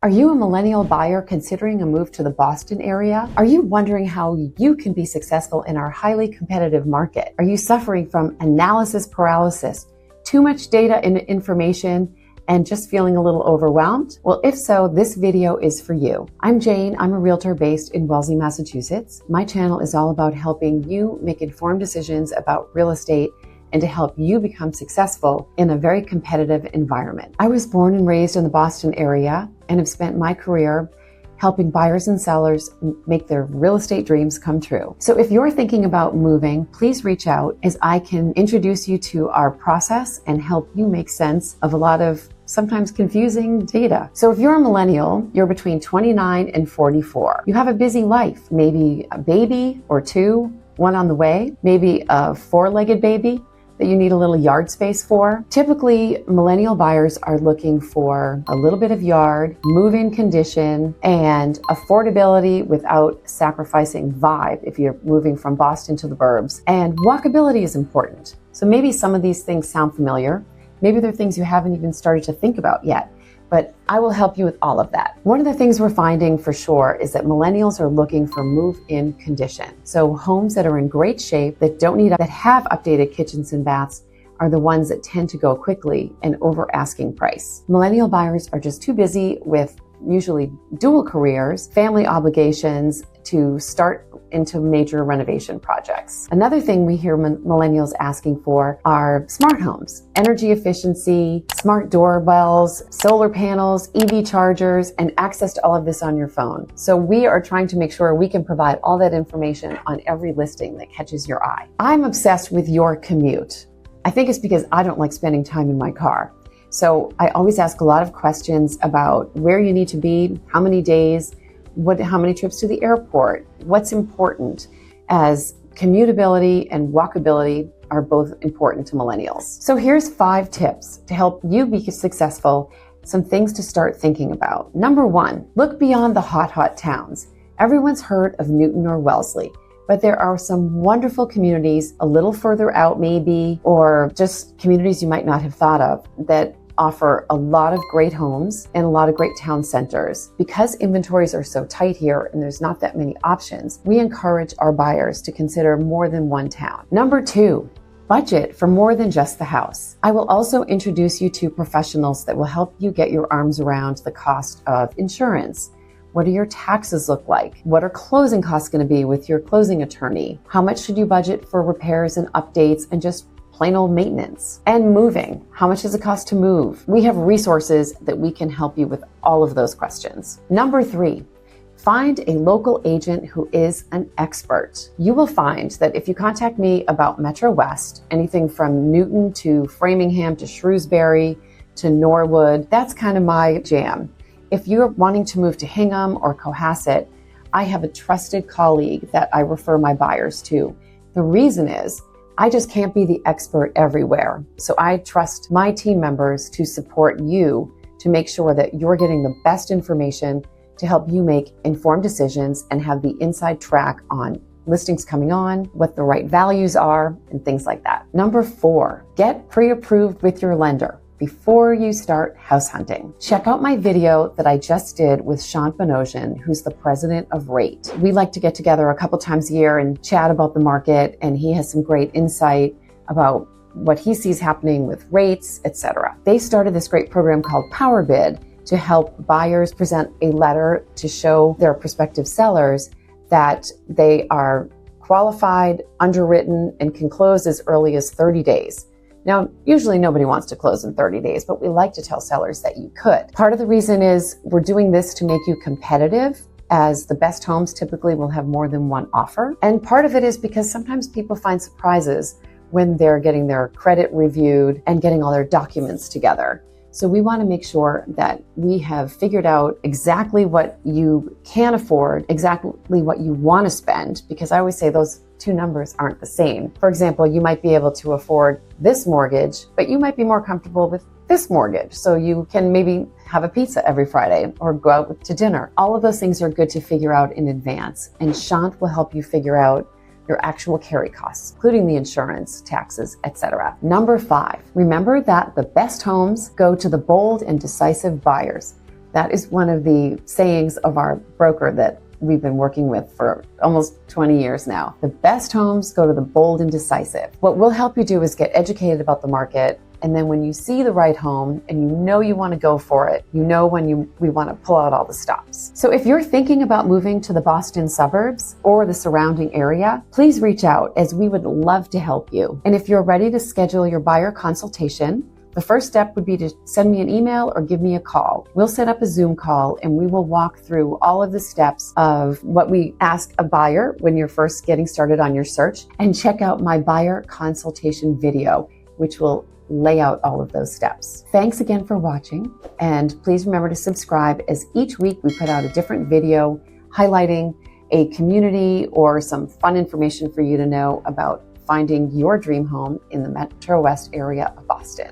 Are you a millennial buyer considering a move to the Boston area? Are you wondering how you can be successful in our highly competitive market? Are you suffering from analysis paralysis, too much data and information, and just feeling a little overwhelmed? Well, if so, this video is for you. I'm Jane. I'm a realtor based in Wellesley, Massachusetts. My channel is all about helping you make informed decisions about real estate and to help you become successful in a very competitive environment. I was born and raised in the Boston area and have spent my career helping buyers and sellers make their real estate dreams come true. So if you're thinking about moving, please reach out as I can introduce you to our process and help you make sense of a lot of sometimes confusing data. So if you're a millennial, you're between 29 and 44. You have a busy life, maybe a baby or two, one on the way, maybe a four-legged baby that you need a little yard space for. Typically, millennial buyers are looking for a little bit of yard, move-in condition, and affordability without sacrificing vibe if you're moving from Boston to the burbs. And walkability is important. So maybe some of these things sound familiar. Maybe they're things you haven't even started to think about yet, but I will help you with all of that. One of the things we're finding for sure is that millennials are looking for move-in condition. So homes that are in great shape, that have updated kitchens and baths are the ones that tend to go quickly and over asking price. Millennial buyers are just too busy with usually dual careers, family obligations to start into major renovation projects. Another thing we hear millennials asking for are smart homes, energy efficiency, smart doorbells, solar panels, EV chargers, and access to all of this on your phone. So we are trying to make sure we can provide all that information on every listing that catches your eye. I'm obsessed with your commute. I think it's because I don't like spending time in my car. So I always ask a lot of questions about where you need to be, how many days, how many trips to the airport, what's important, as commutability and walkability are both important to millennials. So here's 5 tips to help you be successful, some things to start thinking about. Number 1, look beyond the hot towns. Everyone's heard of Newton or Wellesley, but there are some wonderful communities a little further out maybe, or just communities you might not have thought of that offer a lot of great homes and a lot of great town centers. Because inventories are so tight here and there's not that many options, we encourage our buyers to consider more than one town. Number 2, budget for more than just the house. I will also introduce you to professionals that will help you get your arms around the cost of insurance. What do your taxes look like? What are closing costs going to be with your closing attorney? How much should you budget for repairs and updates and just plain old maintenance? And moving. How much does it cost to move? We have resources that we can help you with all of those questions. Number 3, find a local agent who is an expert. You will find that if you contact me about Metro West, anything from Newton to Framingham to Shrewsbury to Norwood, that's kind of my jam. If you're wanting to move to Hingham or Cohasset, I have a trusted colleague that I refer my buyers to. The reason is, I just can't be the expert everywhere. So I trust my team members to support you to make sure that you're getting the best information to help you make informed decisions and have the inside track on listings coming on, what the right values are, and things like that. Number 4, get pre-approved with your lender before you start house hunting. Check out my video that I just did with Sean Bonosian, who's the president of Rate. We like to get together a couple times a year and chat about the market, and he has some great insight about what he sees happening with rates, etc. They started this great program called Power Bid to help buyers present a letter to show their prospective sellers that they are qualified, underwritten, and can close as early as 30 days. Now, usually nobody wants to close in 30 days, but we like to tell sellers that you could. Part of the reason is we're doing this to make you competitive, as the best homes typically will have more than one offer. And part of it is because sometimes people find surprises when they're getting their credit reviewed and getting all their documents together. So we want to make sure that we have figured out exactly what you can afford, exactly what you want to spend, because I always say those 2 numbers aren't the same. For example, you might be able to afford this mortgage, but you might be more comfortable with this mortgage. So you can maybe have a pizza every Friday or go out to dinner. All of those things are good to figure out in advance. And Shant will help you figure out your actual carry costs, including the insurance, taxes, etc. Number 5, remember that the best homes go to the bold and decisive buyers. That is one of the sayings of our broker that we've been working with for almost 20 years now. The best homes go to the bold and decisive. What we'll help you do is get educated about the market. And then when you see the right home and you know you want to go for it, you know when we want to pull out all the stops. So if you're thinking about moving to the Boston suburbs or the surrounding area, please reach out, as we would love to help you. And if you're ready to schedule your buyer consultation, the first step would be to send me an email or give me a call. We'll set up a Zoom call and we will walk through all of the steps of what we ask a buyer when you're first getting started on your search, and check out my buyer consultation video, which will lay out all of those steps. Thanks again for watching, and please remember to subscribe, as each week we put out a different video highlighting a community or some fun information for you to know about finding your dream home in the Metro West area of Boston.